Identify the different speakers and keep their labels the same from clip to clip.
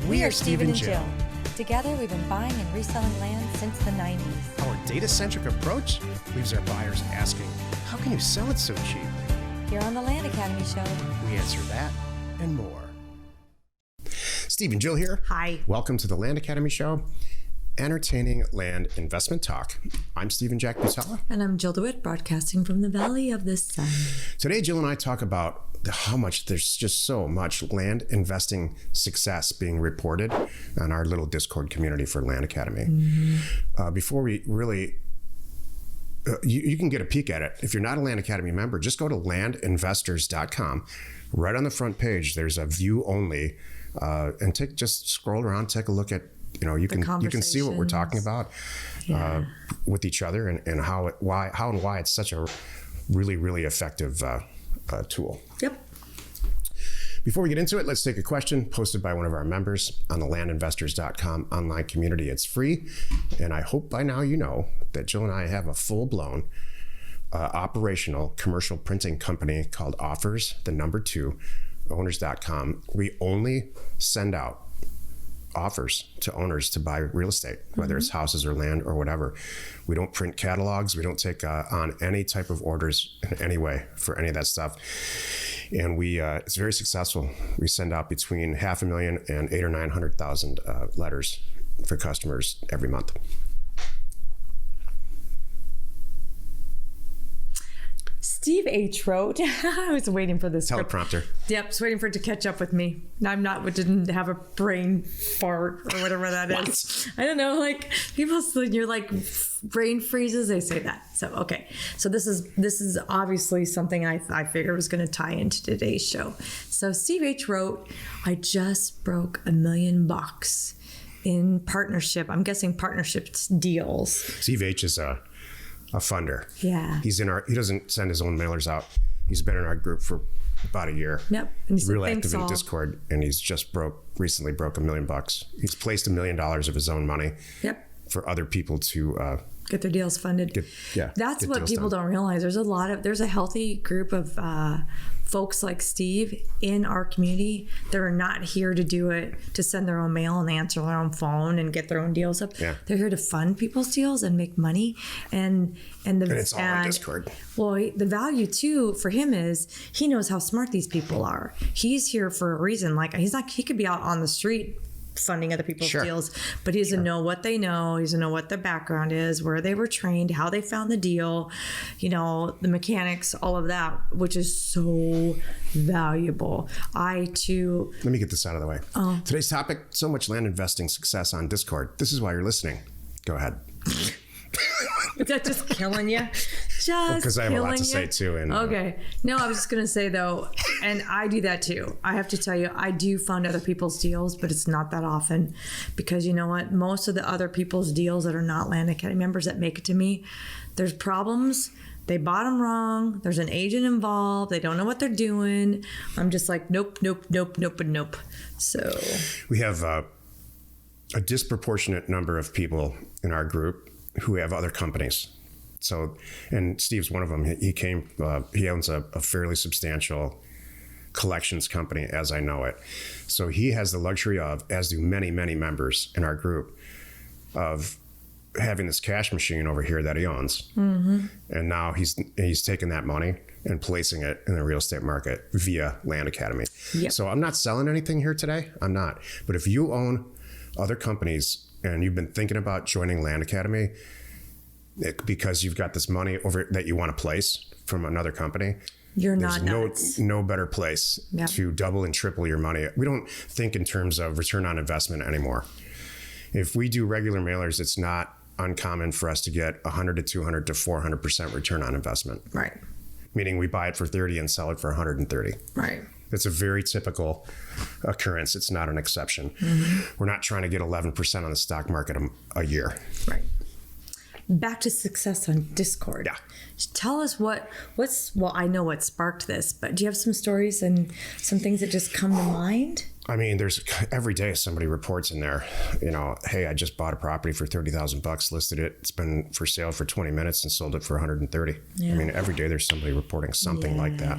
Speaker 1: We are Steve and Jill.
Speaker 2: Together, we've been buying and reselling land since the 90s.
Speaker 1: Our data-centric approach leaves our buyers asking, how can you sell it so cheap?
Speaker 2: Here on the Land Academy Show,
Speaker 1: We answer that and more. Steve and Jill here.
Speaker 2: Hi.
Speaker 1: Welcome to the Land Academy Show, entertaining land investment talk. I'm Stephen Jack Butala.
Speaker 2: And I'm Jill DeWitt, broadcasting from the Valley of the Sun.
Speaker 1: Today, Jill and I talk about how much there's just so much land investing success being reported on our little Discord community for Land Academy. Before we really, you can get a peek at it. If you're not a Land Academy member, just go to landinvestors.com. Right on the front page, there's a view only, and just scroll around, take a look at, you can see what we're talking about with each other and how and why it's such a really, really effective tool.
Speaker 2: Yep.
Speaker 1: Before we get into it, let's take a question posted by one of our members on the landinvestors.com online community. It's free, and I hope by now you know that Jill and I have a full-blown operational commercial printing company called Offers, the number 2, owners.com. We only send out offers to owners to buy real estate, whether it's houses or land or whatever. We don't print catalogs. We don't take on any type of orders in any way for any of that stuff. And it's very successful. We send out between 500,000 and 800,000 or 900,000 letters for customers every month.
Speaker 2: Steve H. wrote, I was waiting for this
Speaker 1: teleprompter.
Speaker 2: Yep, just waiting for it to catch up with me. Didn't have a brain fart or whatever that is. I don't know, like people, you're like brain freezes, they say that. So, okay. So this is obviously something I figured was going to tie into today's show. So Steve H. wrote, I just broke $1 million in partnership. I'm guessing partnerships deals.
Speaker 1: Steve H. is a funder.
Speaker 2: Yeah.
Speaker 1: He doesn't send his own mailers out. He's been in our group for about a year.
Speaker 2: Yep. And
Speaker 1: he's real active in Discord, and he's just recently broke $1 million. He's placed $1 million of his own money.
Speaker 2: Yep.
Speaker 1: For other people to
Speaker 2: get their deals funded. That's what people don't realize. There's a healthy group of folks like Steve in our community that are not here to do it, to send their own mail and answer their own phone and get their own deals up.
Speaker 1: Yeah.
Speaker 2: They're here to fund people's deals and make money. And
Speaker 1: it's all on Discord.
Speaker 2: Well, the value too for him is he knows how smart these people are. He's here for a reason. Like he could be out on the street funding other people's deals, but he doesn't know what they know. He doesn't know what their background is, where they were trained, how they found the deal, the mechanics, all of that, which is so valuable. Let
Speaker 1: me get this out of the way. Today's topic, so much land investing success on Discord. This is why you're listening. Go ahead.
Speaker 2: Is that just killing you?
Speaker 1: Because I have a lot to say too. And
Speaker 2: okay. No, I was just going to say though, and I do that too. I have to tell you, I do fund other people's deals, but it's not that often because you know what? Most of the other people's deals that are not Land Academy members that make it to me, there's problems. They bought them wrong. There's an agent involved. They don't know what they're doing. I'm just like, nope. So
Speaker 1: we have a disproportionate number of people in our group who have other companies. So, and Steve's one of them. He owns a fairly substantial collections company as I know it. So he has the luxury of, as do many, many members in our group, of having this cash machine over here that he owns. And now he's taken that money and placing it in the real estate market via Land Academy.
Speaker 2: Yep.
Speaker 1: So I'm not selling anything here today. I'm not. But if you own other companies and you've been thinking about joining Land Academy because you've got this money over that you want to place from another company, there's no better place to double and triple your money. We don't think in terms of return on investment anymore. If we do regular mailers, it's not uncommon for us to get 100 to 200 to 400% return on investment.
Speaker 2: Right.
Speaker 1: Meaning we buy it for 30 and sell it for 130.
Speaker 2: Right.
Speaker 1: It's a very typical occurrence. It's not an exception. We're not trying to get 11% on the stock market a year.
Speaker 2: Right. Back to success on Discord.
Speaker 1: Yeah.
Speaker 2: Tell us well, I know what sparked this, but do you have some stories and some things that just come to mind?
Speaker 1: I mean, there's every day somebody reports in there, hey, I just bought a property for $30,000, listed it. It's been for sale for 20 minutes and sold it for 130. Yeah. I mean, every day there's somebody reporting something like that.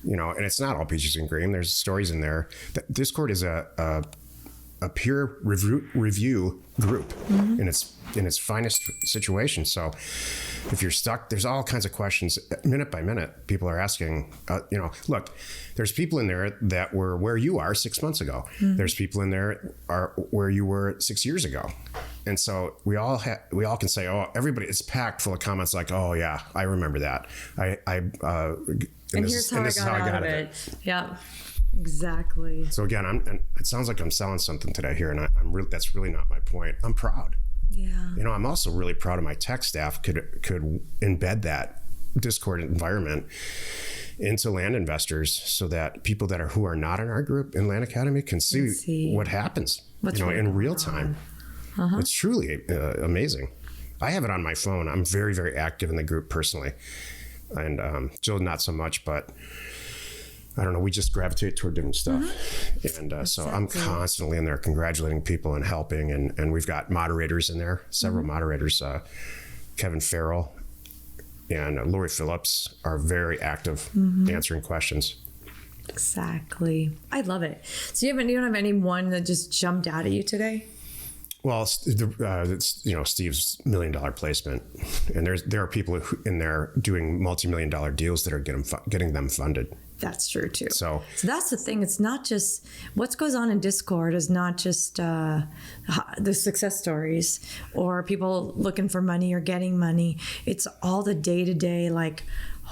Speaker 1: And it's not all peaches and cream. There's stories in there. Discord is a a peer review group in its finest situation. So if you're stuck, there's all kinds of questions minute by minute. People are asking, look, there's people in there that were where you are 6 months ago. There's people in there are where you were 6 years ago. And so we all can say, oh, everybody, it's packed full of comments like, oh yeah, I remember that.
Speaker 2: And here's how I got out of it. Yeah, exactly.
Speaker 1: So again, it sounds like I'm selling something today here, and that's really not my point. I'm proud.
Speaker 2: Yeah.
Speaker 1: I'm also really proud of my tech staff could embed that Discord environment into land investors so that people who are not in our group in Land Academy can see what happens, in real time. It's truly amazing. I have it on my phone. I'm very, very active in the group personally. And Jill, not so much, but I don't know. We just gravitate toward different stuff. And so I'm constantly in there congratulating people and helping. And we've got moderators in there, several moderators. Kevin Farrell and Lori Phillips are very active answering questions.
Speaker 2: Exactly. I love it. So you don't have anyone that just jumped out at you today?
Speaker 1: Well, it's Steve's $1 million placement, and there are people in there doing multi-million-dollar deals that are getting them funded.
Speaker 2: That's true too.
Speaker 1: So
Speaker 2: that's the thing. It's not just what goes on in Discord is not just the success stories or people looking for money or getting money. It's all the day-to-day, like,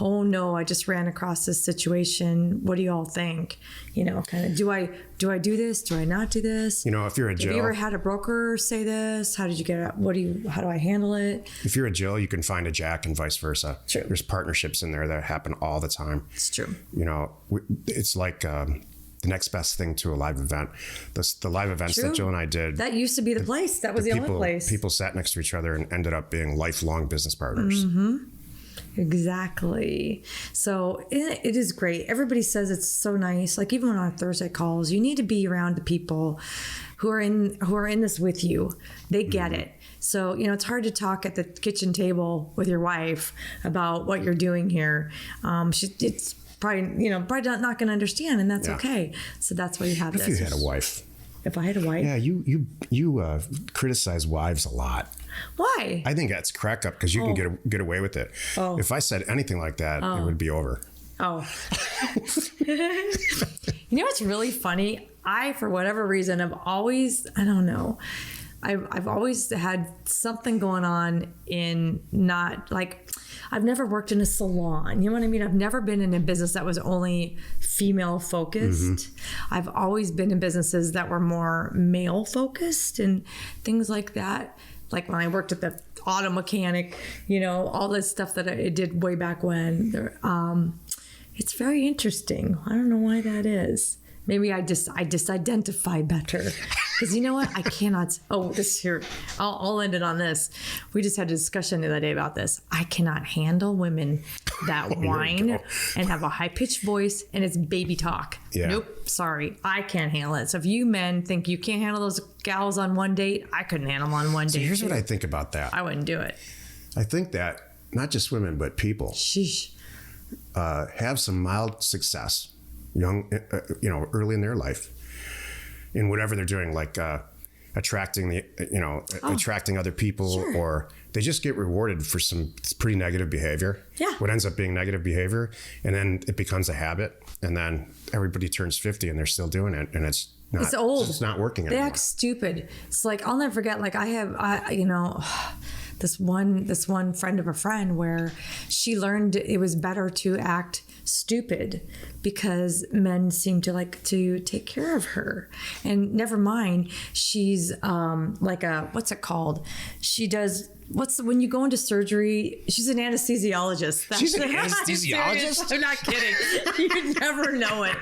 Speaker 2: oh no, I just ran across this situation. What do you all think? Kind of, do I do this? Do I not do this?
Speaker 1: If you're a Jill,
Speaker 2: have you ever had a broker say this? How did you get it? How do I handle it?
Speaker 1: If you're a Jill, you can find a Jack and vice versa.
Speaker 2: True.
Speaker 1: There's partnerships in there that happen all the time.
Speaker 2: It's true.
Speaker 1: It's like the next best thing to a live event. The live events that Jill and I did.
Speaker 2: That used to be the place. That was the only place.
Speaker 1: People sat next to each other and ended up being lifelong business partners.
Speaker 2: Exactly. So it is great. Everybody says it's so nice. Like even on our Thursday calls, you need to be around the people who are in this with you. They get it. So, it's hard to talk at the kitchen table with your wife about what you're doing here. It's probably not going to understand, and that's okay. So that's why you have this.
Speaker 1: If you had a wife.
Speaker 2: If I had a wife?
Speaker 1: Yeah, you criticize wives a lot.
Speaker 2: Why?
Speaker 1: I think that's crack up because you can get away with it.
Speaker 2: Oh.
Speaker 1: If I said anything like that, it would be over.
Speaker 2: Oh. What's really funny? I, for whatever reason, have always, I don't know, I've always had something going on in not like, I've never worked in a salon. You know what I mean? I've never been in a business that was only female focused. I've always been in businesses that were more male focused and things like that. Like when I worked at the auto mechanic, all this stuff that I did way back when. It's very interesting. I don't know why that is. Maybe I disidentify better. Because you know what? I cannot. Oh, this here. I'll end it on this. We just had a discussion the other day about this. I cannot handle women that whine and have a high-pitched voice and it's baby talk.
Speaker 1: Yeah.
Speaker 2: Nope. Sorry. I can't handle it. So if you men think you can't handle those gals on one date, I couldn't handle them on one date.
Speaker 1: Here's what I think about that.
Speaker 2: I wouldn't do it.
Speaker 1: I think that not just women, but people have some mild success. Young, early in their life, in whatever they're doing, like attracting other people, or they just get rewarded for some pretty negative behavior.
Speaker 2: Yeah.
Speaker 1: What ends up being negative behavior, and then it becomes a habit, and then everybody turns 50 and they're still doing it, and it's old. It's not working anymore.
Speaker 2: They act stupid. It's like I'll never forget. Like this one friend of a friend where she learned it was better to act stupid because men seem to like to take care of her. And never mind, she's like what's it called? She does when you go into surgery, she's an anesthesiologist.
Speaker 1: She's an anesthesiologist?
Speaker 2: I'm not kidding. You'd never know it.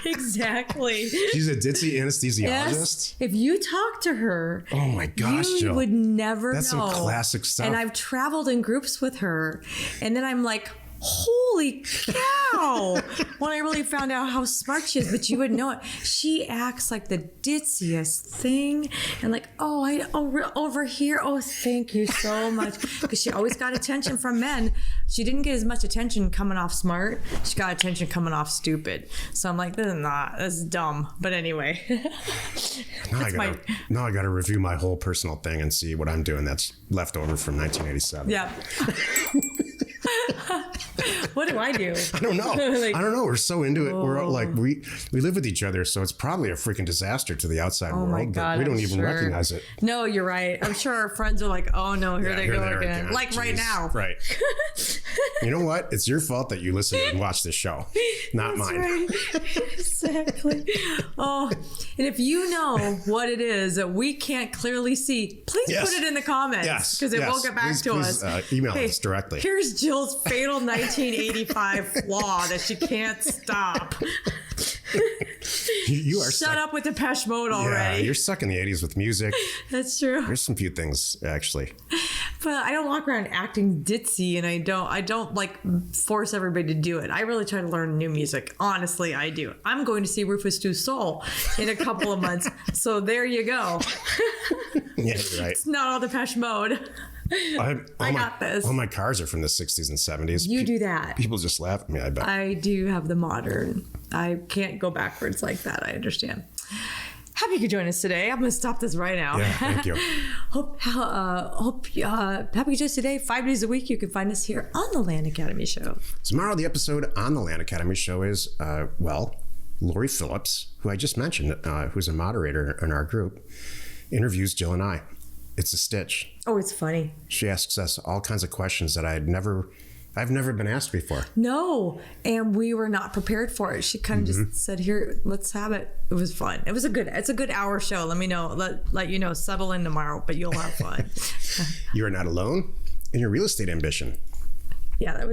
Speaker 2: Exactly.
Speaker 1: She's a ditzy anesthesiologist?
Speaker 2: Yes. If you talk to her,
Speaker 1: oh my gosh,
Speaker 2: you
Speaker 1: Jill.
Speaker 2: would never
Speaker 1: That's
Speaker 2: know.
Speaker 1: some classic stuff.
Speaker 2: And I've traveled in groups with her, and then I'm like, holy cow, when I really found out how smart she is, but you wouldn't know it. She acts like the ditziest thing and like, over here. Oh, thank you so much. Because she always got attention from men. She didn't get as much attention coming off smart. She got attention coming off stupid. So I'm like, this is dumb. But anyway.
Speaker 1: Now I got to review my whole personal thing and see what I'm doing that's left over from 1987.
Speaker 2: Yeah. What do I do?
Speaker 1: I don't know. I don't know. We're so into it. We're like, we live with each other, so it's probably a freaking disaster to the outside world.
Speaker 2: My God,
Speaker 1: but we don't even recognize it.
Speaker 2: No, you're right. I'm sure our friends are like, oh no, here they go again. Like Jeez. Right now.
Speaker 1: Right. You know what? It's your fault that you listen and watch this show, not mine.
Speaker 2: Right. Exactly. Oh, and if you know what it is that we can't clearly see, please put it in the comments because it will get back to us.
Speaker 1: Email us directly.
Speaker 2: Here's Jill's fatal 1985 flaw that she can't stop.
Speaker 1: You are
Speaker 2: Shut up with Depeche Mode already.
Speaker 1: Yeah, you're stuck in the 80s with music.
Speaker 2: That's true.
Speaker 1: There's some few things actually.
Speaker 2: But I don't walk around acting ditzy, and I don't like force everybody to do it. I really try to learn new music. Honestly, I do. I'm going to see Rufus Du Sol in a couple of months. So there you go.
Speaker 1: Yeah, you're right.
Speaker 2: It's not all Depeche Mode. I got this.
Speaker 1: All my cars are from the 60s and 70s.
Speaker 2: You do that.
Speaker 1: People just laugh at me, I bet.
Speaker 2: I do have the modern. I can't go backwards like that. I understand. Happy you could join us today. I'm going to stop this right now.
Speaker 1: Yeah, thank you.
Speaker 2: Happy you join us today. 5 days a week. You can find us here on the Land Academy Show.
Speaker 1: Tomorrow, the episode on the Land Academy Show is, Lori Phillips, who I just mentioned, who's a moderator in our group, interviews Jill and I. It's a stitch.
Speaker 2: Oh, it's funny.
Speaker 1: She asks us all kinds of questions that I've never been asked before.
Speaker 2: No, and we were not prepared for it. She kind of just said, "Here, let's have it." It was fun. It's a good hour show. Let me know. Let you know. Settle in tomorrow, but you'll have fun.
Speaker 1: You are not alone in your real estate ambition.
Speaker 2: Yeah,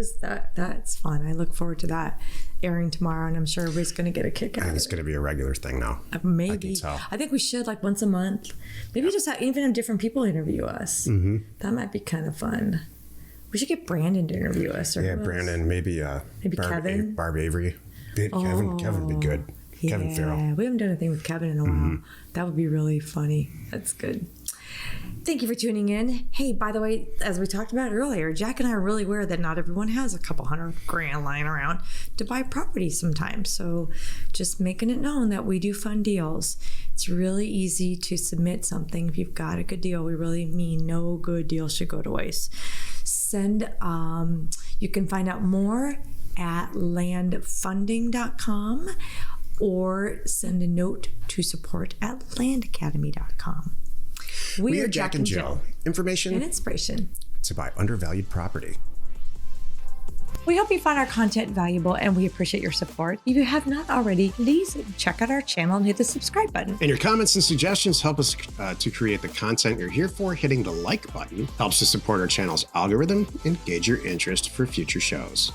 Speaker 2: that's fun. I look forward to that airing tomorrow, and I'm sure everybody's going to get a kick out of it.
Speaker 1: It's going to be a regular thing now.
Speaker 2: Maybe.
Speaker 1: I can tell.
Speaker 2: I think we should, like, once a month. Maybe just even have different people interview us. That might be kind of fun. We should get Brandon to interview us. Or
Speaker 1: Brandon. Maybe
Speaker 2: Kevin.
Speaker 1: Barb Avery. Kevin would be good.
Speaker 2: Yeah.
Speaker 1: Kevin Farrell.
Speaker 2: We haven't done anything with Kevin in a while. That would be really funny. That's good. Thank you for tuning in. Hey, by the way, as we talked about earlier, Jack and I are really aware that not everyone has a couple $100,000 lying around to buy property sometimes. So just making it known that we do fun deals. It's really easy to submit something if you've got a good deal. We really mean no good deal should go to waste. You can find out more at landfunding.com or send a note to support@landacademy.com.
Speaker 1: We are Jack and Jill. Information
Speaker 2: and inspiration
Speaker 1: to buy undervalued property.
Speaker 2: We hope you found our content valuable and we appreciate your support. If you have not already, please check out our channel and hit the subscribe button.
Speaker 1: And your comments and suggestions help us to create the content you're here for. Hitting the like button helps to support our channel's algorithm and gauge your interest for future shows.